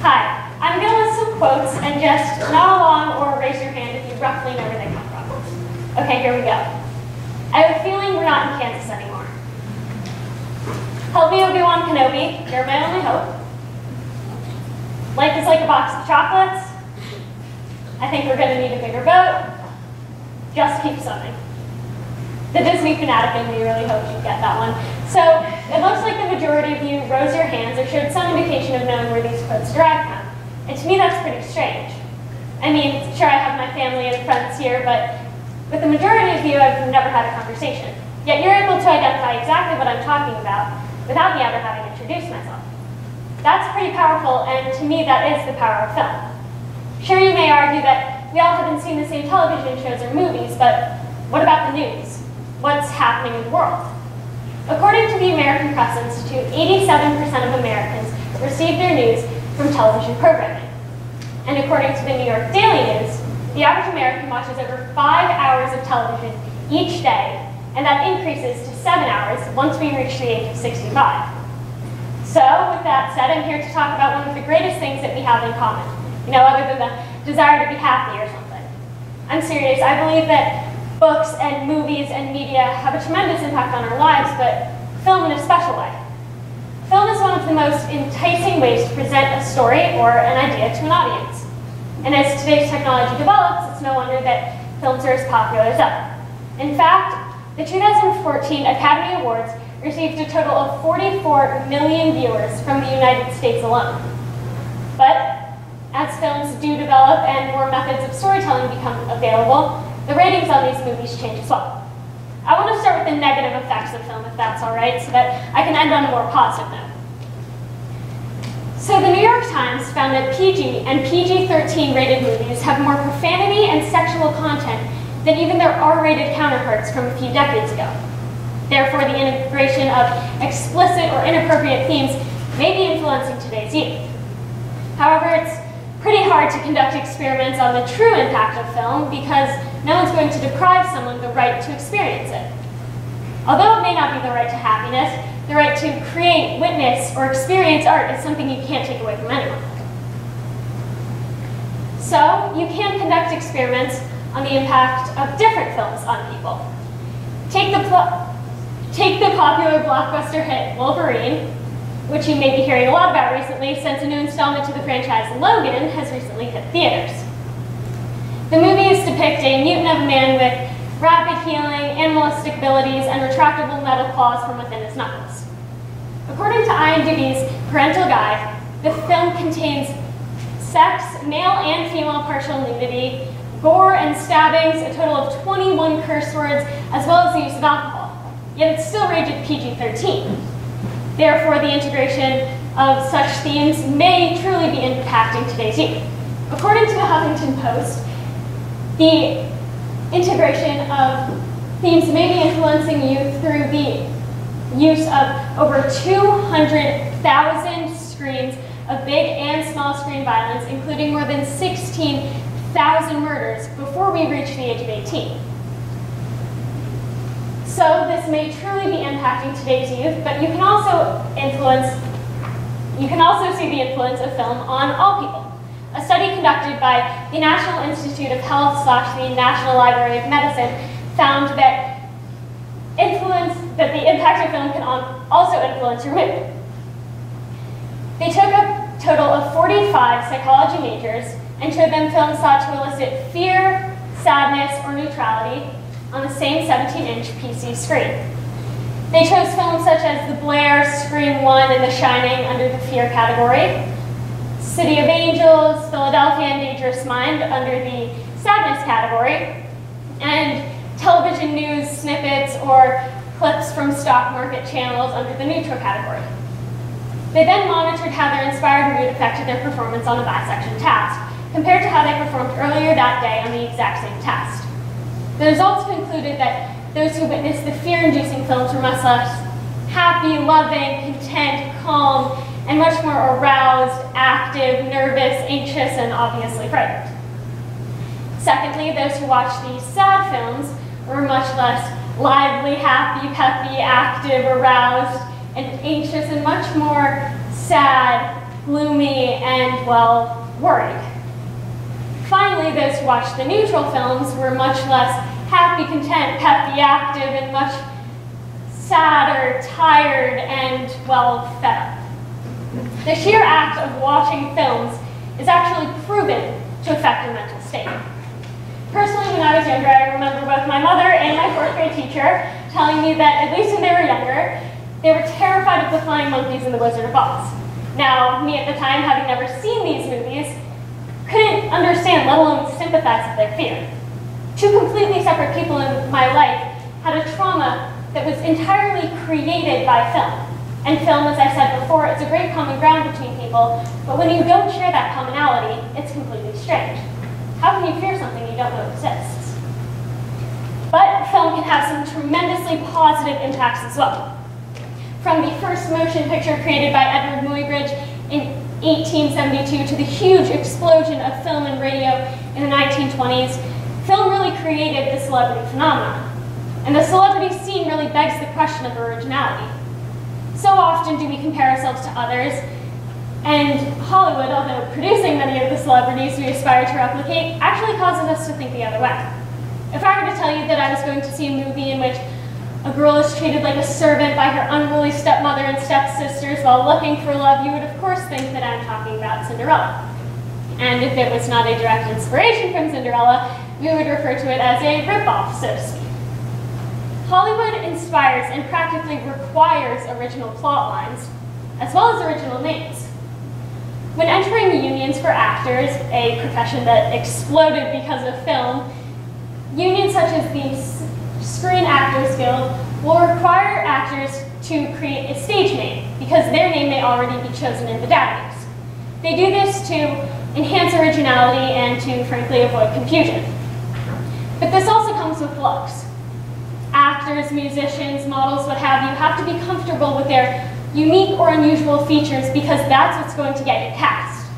Hi, I'm going to list some quotes and just nod along or raise your hand if you roughly know where they come from. Okay, here we go. I have a feeling we're not in Kansas anymore. Help me, Obi-Wan Kenobi, you're my only hope. Life is like a box of chocolates. I think we're going to need a bigger boat. Just keep swimming. The Disney fanatic in me really hoped you'd get that one. So it looks like the majority of you rose your hands or showed some indication of knowing where these quotes derive from. And to me, that's pretty strange. I mean, sure, I have my family and friends here, but with the majority of you, I've never had a conversation. Yet you're able to identify exactly what I'm talking about without me ever having introduced myself. That's pretty powerful, and to me, that is the power of film. Sure, you may argue that we all haven't seen the same television shows or movies, but what about the news? What's happening in the world? According to the American Press Institute, 87% of Americans receive their news from television programming. And according to the New York Daily News, the average American watches over 5 hours of television each day, and that increases to 7 hours once we reach the age of 65. So, with that said, I'm here to talk about one of the greatest things that we have in common, other than the desire to be happy or something. I'm serious. I believe that books and movies and media have a tremendous impact on our lives, but film in a special way. Film is one of the most enticing ways to present a story or an idea to an audience. And as today's technology develops, it's no wonder that films are as popular as ever. In fact, the 2014 Academy Awards received a total of 44 million viewers from the United States alone. But as films do develop and more methods of storytelling become available, the ratings on these movies change as well. I want to start with the negative effects of film, if that's all right, so that I can end on a more positive note. So the New York Times found that PG and PG-13 rated movies have more profanity and sexual content than even their R-rated counterparts from a few decades ago. Therefore, the integration of explicit or inappropriate themes may be influencing today's youth. However, it's pretty hard to conduct experiments on the true impact of film because no one's going to deprive someone the right to experience it. Although it may not be the right to happiness, the right to create, witness, or experience art is something you can't take away from anyone. So, you can conduct experiments on the impact of different films on people. Take the popular blockbuster hit Wolverine, which you may be hearing a lot about recently since a new installment to the franchise, Logan, has recently hit theaters. The movies depict a mutant of a man with rapid healing, animalistic abilities, and retractable metal claws from within his knuckles. According to IMDb's parental guide, the film contains sex, male and female partial nudity, gore and stabbings, a total of 21 curse words, as well as the use of alcohol. Yet it's still rated PG-13. Therefore, the integration of such themes may truly be impacting today's youth. According to the Huffington Post, the integration of themes may be influencing youth through the use of over 200,000 screens of big and small screen violence, including more than 16,000 murders before we reach the age of 18. So this may truly be impacting today's youth, but you can also see the influence of film on all people. A study conducted by the National Institute of Health / the National Library of Medicine found that the impact of film can also influence your mood. They took a total of 45 psychology majors and showed them films thought to elicit fear, sadness, or neutrality on the same 17-inch PC screen. They chose films such as The Blair, Scream 1, and The Shining under the fear category, City of Angels, Philadelphia, and Dangerous Mind under the sadness category, and television news snippets or clips from stock market channels under the neutral category. They then monitored how their inspired mood affected their performance on a bisection task, compared to how they performed earlier that day on the exact same test. The results concluded that those who witnessed the fear-inducing films were much less happy, loving, content, calm, and much more aroused, active, nervous, anxious, and obviously frightened. Secondly, those who watched these sad films were much less lively, happy, peppy, active, aroused, and anxious, and much more sad, gloomy, and, well, worried. Finally, those who watched the neutral films were much less happy, content, peppy, active, and much sadder, tired, and, well, fed up. The sheer act of watching films is actually proven to affect your mental state. Personally, when I was younger, I remember both my mother and my fourth grade teacher telling me that, at least when they were younger, they were terrified of the flying monkeys in The Wizard of Oz. Now, me at the time, having never seen these movies, couldn't understand, let alone sympathize with their fear. Two completely separate people in my life had a trauma that was entirely created by film. And film, as I said before, is a great common ground between people, but when you don't share that commonality, it's completely strange. How can you fear something you don't know exists? But film can have some tremendously positive impacts as well. From the first motion picture created by Edward Muybridge in 1872 to the huge explosion of film and radio in the 1920s, film really created the celebrity phenomenon. And the celebrity scene really begs the question of originality. So often do we compare ourselves to others, and Hollywood, although producing many of the celebrities we aspire to replicate, actually causes us to think the other way. If I were to tell you that I was going to see a movie in which a girl is treated like a servant by her unruly stepmother and stepsisters while looking for love, you would of course think that I'm talking about Cinderella. And if it was not a direct inspiration from Cinderella, we would refer to it as a rip-off, so to speak. Hollywood inspires and practically requires original plot lines, as well as original names. When entering unions for actors, a profession that exploded because of film, unions such as the Screen Actors Guild will require actors to create a stage name because their name may already be chosen in the database. They do this to enhance originality and to, frankly, avoid confusion. But this also comes with looks. Actors, musicians, models, what have you, have to be comfortable with their unique or unusual features because that's what's going to get you cast.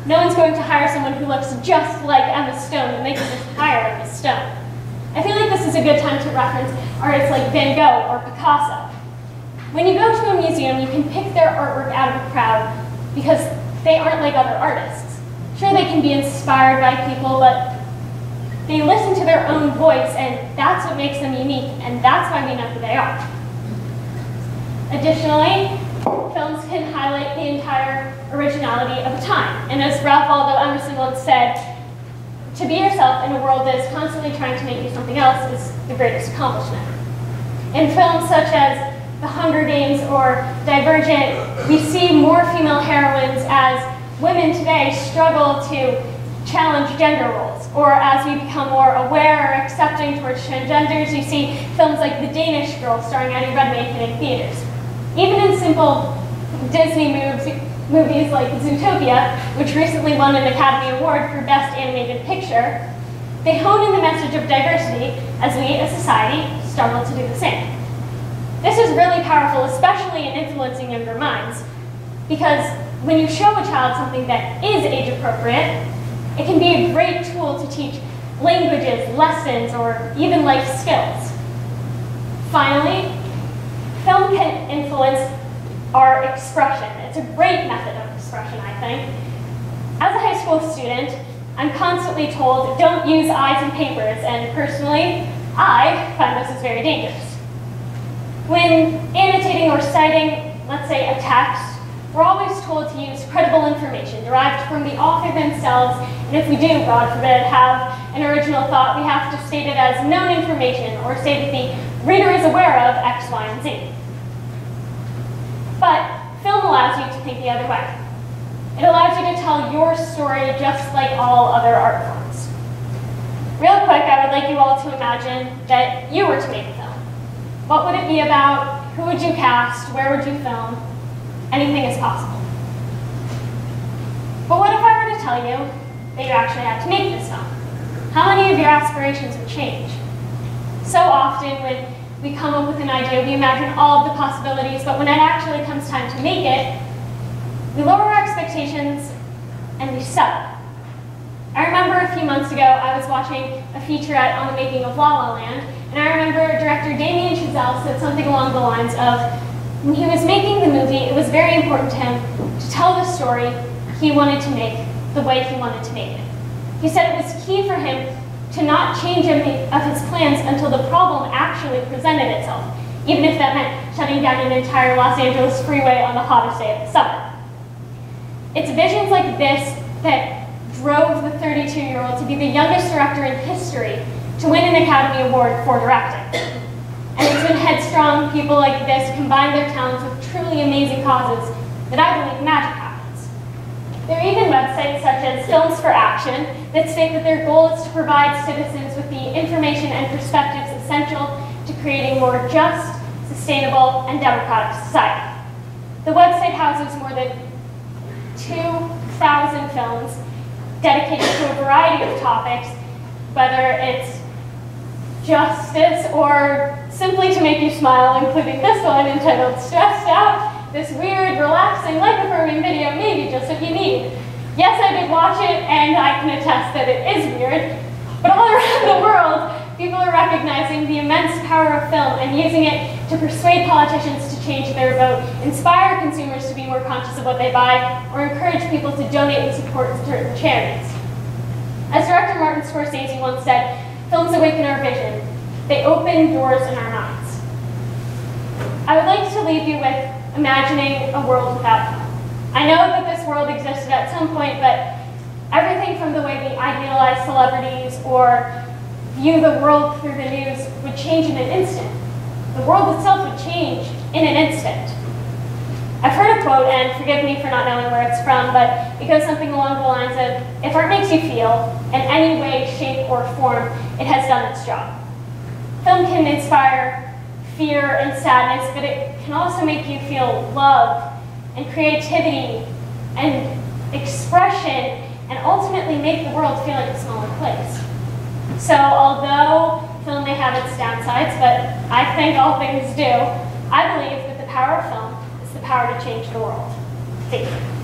No one's going to hire someone who looks just like Emma Stone and they can just hire Emma Stone. I feel like this is a good time to reference artists like Van Gogh or Picasso. When you go to a museum, you can pick their artwork out of a crowd because they aren't like other artists. Sure, they can be inspired by people, but they listen to their own voice, and that's what makes them unique, and that's why we know who they are. Additionally, films can highlight the entire originality of a time. And as Ralph Waldo Emerson once said, to be yourself in a world that is constantly trying to make you something else is the greatest accomplishment. In films such as The Hunger Games or Divergent, we see more female heroines as women today struggle to challenge gender roles, or as we become more aware or accepting towards transgenders, you see films like The Danish Girl starring Eddie Redmayne hitting theaters. Even in simple Disney movies like Zootopia, which recently won an Academy Award for Best Animated Picture, they hone in the message of diversity as we as society struggle to do the same. This is really powerful, especially in influencing younger minds, because when you show a child something that is age appropriate, it can be a great tool to teach languages, lessons, or even life skills. Finally, film can influence our expression. It's a great method of expression, I think. As a high school student, I'm constantly told, don't use I's in papers, and personally, I find this is very dangerous. When annotating or citing, let's say, a text, we're always told to use credible information derived from the author themselves, and if we do, God forbid, have an original thought, we have to state it as known information or say that the reader is aware of X, Y, and Z. But film allows you to think the other way. It allows you to tell your story just like all other art forms. Real quick, I would like you all to imagine that you were to make a film. What would it be about? Who would you cast? Where would you film? Anything is possible. But what if I were to tell you that you actually had to make this film? How many of your aspirations would change? So often when we come up with an idea, we imagine all of the possibilities, but when it actually comes time to make it, we lower our expectations and we settle. I remember a few months ago, I was watching a featurette on the making of La La Land, and I remember director Damien Chazelle said something along the lines of, when he was making the movie, it was very important to him to tell the story he wanted to make the way he wanted to make it. He said it was key for him to not change any of his plans until the problem actually presented itself, even if that meant shutting down an entire Los Angeles freeway on the hottest day of the summer. It's visions like this that drove the 32-year-old to be the youngest director in history to win an Academy Award for directing. And it's when headstrong people like this combine their talents with truly amazing causes that I believe magic happens. There are even websites such as Films for Action that state that their goal is to provide citizens with the information and perspectives essential to creating a more just, sustainable, and democratic society. The website houses more than 2,000 films dedicated to a variety of topics, whether it's justice or simply to make you smile, including this one entitled Stressed Out, this weird, relaxing, life-affirming video, maybe just what you need. Yes, I did watch it, and I can attest that it is weird, but all around the world, people are recognizing the immense power of film and using it to persuade politicians to change their vote, inspire consumers to be more conscious of what they buy, or encourage people to donate and support certain charities. As director Martin Scorsese once said, films awaken our vision. They open doors in our minds. I would like to leave you with imagining a world without film. I know that this world existed at some point, but everything from the way we idealize celebrities or view the world through the news would change in an instant. The world itself would change in an instant. I've heard a quote, and forgive me for not knowing where it's from, but it goes something along the lines of, if art makes you feel, in any way, shape, or form, it has done its job. Film can inspire fear and sadness, but it can also make you feel love and creativity and expression, and ultimately make the world feel like a smaller place. So although film may have its downsides, but I think all things do, I believe that the power of film is the power to change the world. Thank you.